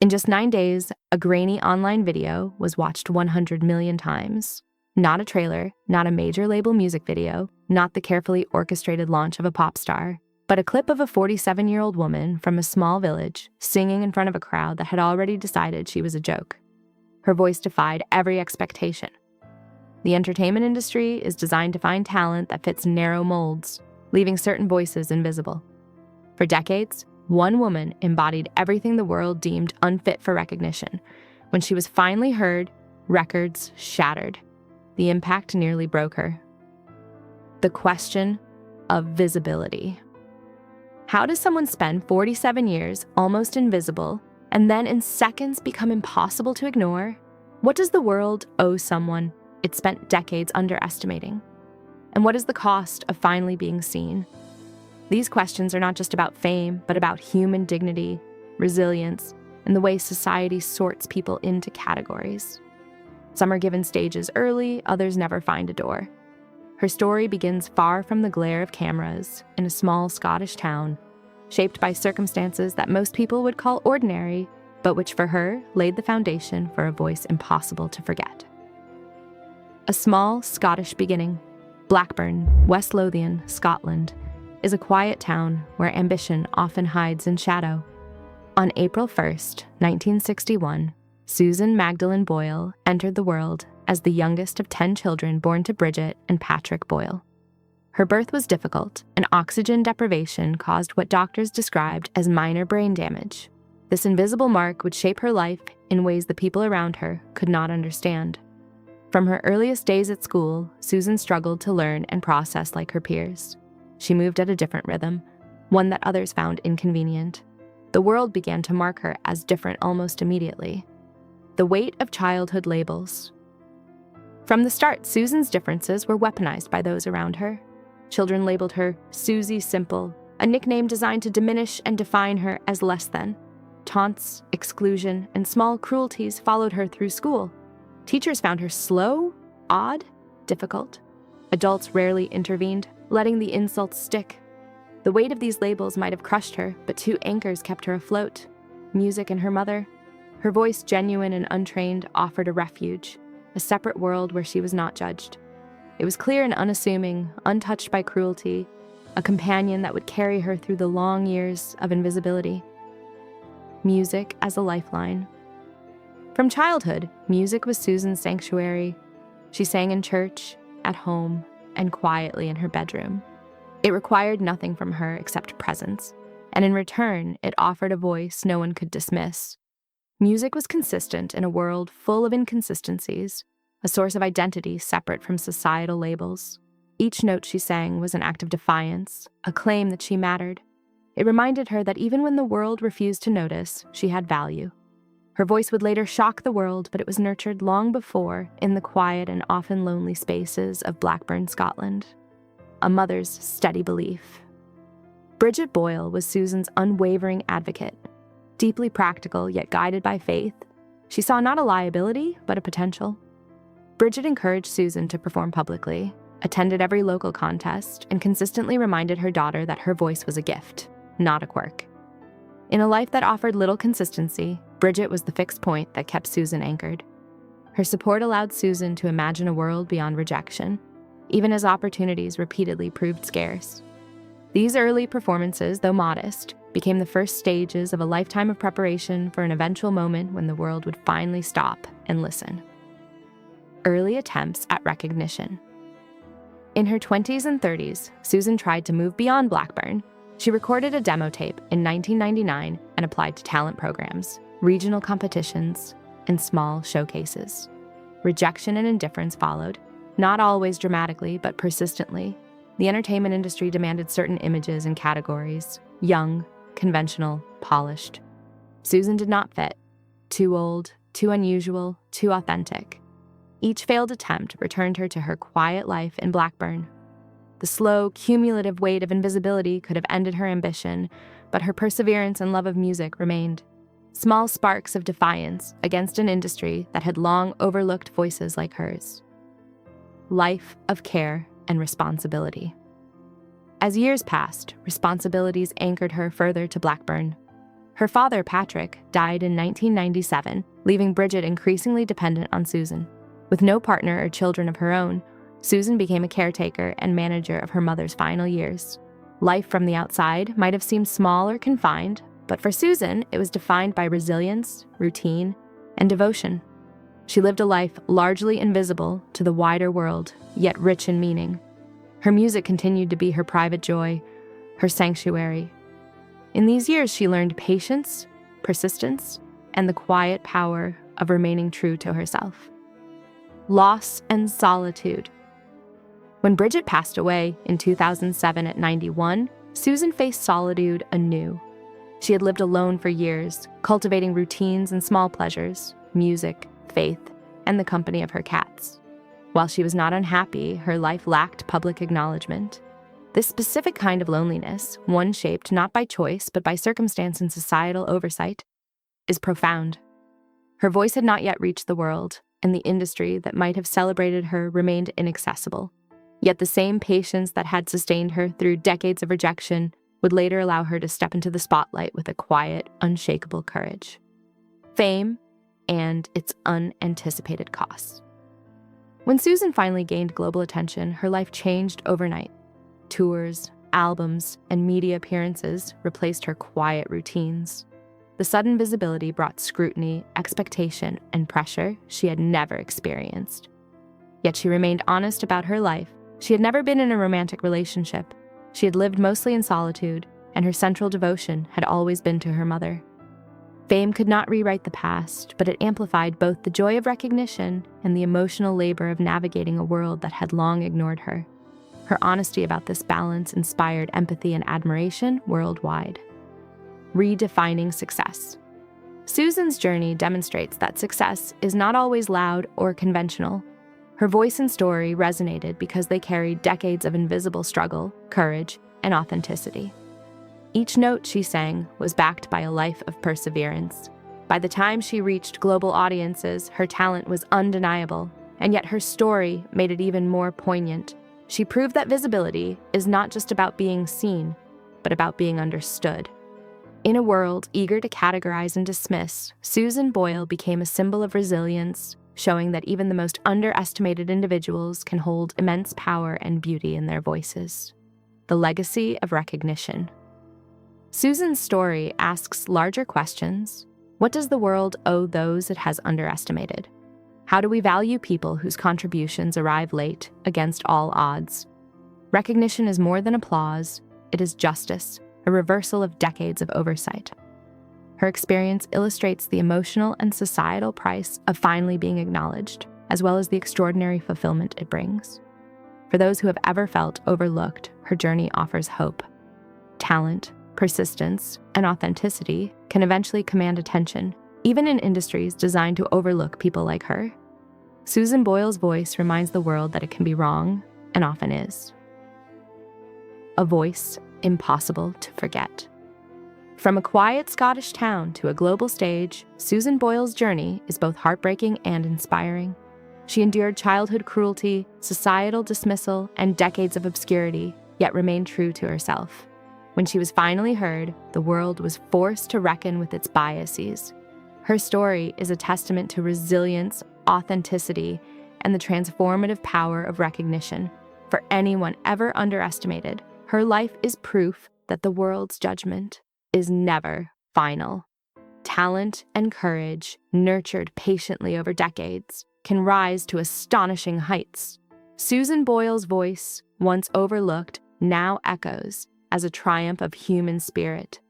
In just 9 days, a grainy online video was watched 100 million times. Not a trailer, not a major label music video, not the carefully orchestrated launch of a pop star, but a clip of a 47-year-old woman from a small village singing in front of a crowd that had already decided she was a joke. Her voice defied every expectation. The entertainment industry is designed to find talent that fits narrow molds, leaving certain voices invisible. For decades, one woman embodied everything the world deemed unfit for recognition. When she was finally heard, records shattered. The impact nearly broke her. The question of visibility. How does someone spend 47 years almost invisible and then in seconds become impossible to ignore? What does the world owe someone it spent decades underestimating? And what is the cost of finally being seen? These questions are not just about fame, but about human dignity, resilience, and the way society sorts people into categories. Some are given stages early, others never find a door. Her story begins far from the glare of cameras in a small Scottish town, shaped by circumstances that most people would call ordinary, but which for her laid the foundation for a voice impossible to forget. A small Scottish beginning, Blackburn, West Lothian, Scotland, is a quiet town where ambition often hides in shadow. On April 1st, 1961, Susan Magdalene Boyle entered the world as the youngest of 10 children born to Bridget and Patrick Boyle. Her birth was difficult, and oxygen deprivation caused what doctors described as minor brain damage. This invisible mark would shape her life in ways the people around her could not understand. From her earliest days at school, Susan struggled to learn and process like her peers. She moved at a different rhythm, one that others found inconvenient. The world began to mark her as different almost immediately. The weight of childhood labels. From the start, Susan's differences were weaponized by those around her. Children labeled her Susie Simple, a nickname designed to diminish and define her as less than. Taunts, exclusion, and small cruelties followed her through school. Teachers found her slow, odd, difficult. Adults rarely intervened, letting the insults stick. The weight of these labels might have crushed her, but two anchors kept her afloat: music and her mother. Her voice, genuine and untrained, offered a refuge, a separate world where she was not judged. It was clear and unassuming, untouched by cruelty, a companion that would carry her through the long years of invisibility. Music as a lifeline. From childhood, music was Susan's sanctuary. She sang in church, at home, and quietly in her bedroom. It required nothing from her except presence, and in return, it offered a voice no one could dismiss. Music was consistent in a world full of inconsistencies, a source of identity separate from societal labels. Each note she sang was an act of defiance, a claim that she mattered. It reminded her that even when the world refused to notice, she had value. Her voice would later shock the world, but it was nurtured long before in the quiet and often lonely spaces of Blackburn, Scotland. A mother's steady belief. Bridget Boyle was Susan's unwavering advocate. Deeply practical, yet guided by faith, she saw not a liability, but a potential. Bridget encouraged Susan to perform publicly, attended every local contest, and consistently reminded her daughter that her voice was a gift, not a quirk. In a life that offered little consistency, Bridget was the fixed point that kept Susan anchored. Her support allowed Susan to imagine a world beyond rejection, even as opportunities repeatedly proved scarce. These early performances, though modest, became the first stages of a lifetime of preparation for an eventual moment when the world would finally stop and listen. Early attempts at recognition. In her 20s and 30s, Susan tried to move beyond Blackburn. She recorded a demo tape in 1999 and applied to talent programs, regional competitions, and small showcases. Rejection and indifference followed, not always dramatically, but persistently. The entertainment industry demanded certain images and categories: young, conventional, polished. Susan did not fit. Too old, too unusual, too authentic. Each failed attempt returned her to her quiet life in Blackburn. The slow, cumulative weight of invisibility could have ended her ambition, but her perseverance and love of music remained. Small sparks of defiance against an industry that had long overlooked voices like hers. Life of care and responsibility. As years passed, responsibilities anchored her further to Blackburn. Her father, Patrick, died in 1997, leaving Bridget increasingly dependent on Susan. With no partner or children of her own, Susan became a caretaker and manager of her mother's final years. Life from the outside might have seemed small or confined, but for Susan, it was defined by resilience, routine, and devotion. She lived a life largely invisible to the wider world, yet rich in meaning. Her music continued to be her private joy, her sanctuary. In these years, she learned patience, persistence, and the quiet power of remaining true to herself. Loss and solitude. When Bridget passed away in 2007 at 91, Susan faced solitude anew. She had lived alone for years, cultivating routines and small pleasures, music, faith, and the company of her cats. While she was not unhappy, her life lacked public acknowledgement. This specific kind of loneliness, one shaped not by choice but by circumstance and societal oversight, is profound. Her voice had not yet reached the world, and the industry that might have celebrated her remained inaccessible. Yet the same patience that had sustained her through decades of rejection would later allow her to step into the spotlight with a quiet, unshakable courage. Fame and its unanticipated costs. When Susan finally gained global attention, her life changed overnight. Tours, albums, and media appearances replaced her quiet routines. The sudden visibility brought scrutiny, expectation, and pressure she had never experienced. Yet she remained honest about her life. She had never been in a romantic relationship. She had lived mostly in solitude, and her central devotion had always been to her mother. Fame could not rewrite the past, but it amplified both the joy of recognition and the emotional labor of navigating a world that had long ignored her. Her honesty about this balance inspired empathy and admiration worldwide. Redefining success. Susan's journey demonstrates that success is not always loud or conventional. Her voice and story resonated because they carried decades of invisible struggle, courage, and authenticity. Each note she sang was backed by a life of perseverance. By the time she reached global audiences, her talent was undeniable, and yet her story made it even more poignant. She proved that visibility is not just about being seen, but about being understood. In a world eager to categorize and dismiss, Susan Boyle became a symbol of resilience, showing that even the most underestimated individuals can hold immense power and beauty in their voices. The legacy of recognition. Susan's story asks larger questions. What does the world owe those it has underestimated? How do we value people whose contributions arrive late, against all odds? Recognition is more than applause. It is justice, a reversal of decades of oversight. Her experience illustrates the emotional and societal price of finally being acknowledged, as well as the extraordinary fulfillment it brings. For those who have ever felt overlooked, her journey offers hope. Talent, persistence, and authenticity can eventually command attention, even in industries designed to overlook people like her. Susan Boyle's voice reminds the world that it can be wrong, and often is. A voice impossible to forget. From a quiet Scottish town to a global stage, Susan Boyle's journey is both heartbreaking and inspiring. She endured childhood cruelty, societal dismissal, and decades of obscurity, yet remained true to herself. When she was finally heard, the world was forced to reckon with its biases. Her story is a testament to resilience, authenticity, and the transformative power of recognition. For anyone ever underestimated, her life is proof that the world's judgment is never final. Talent and courage, nurtured patiently over decades, can rise to astonishing heights. Susan Boyle's voice, once overlooked, now echoes as a triumph of human spirit,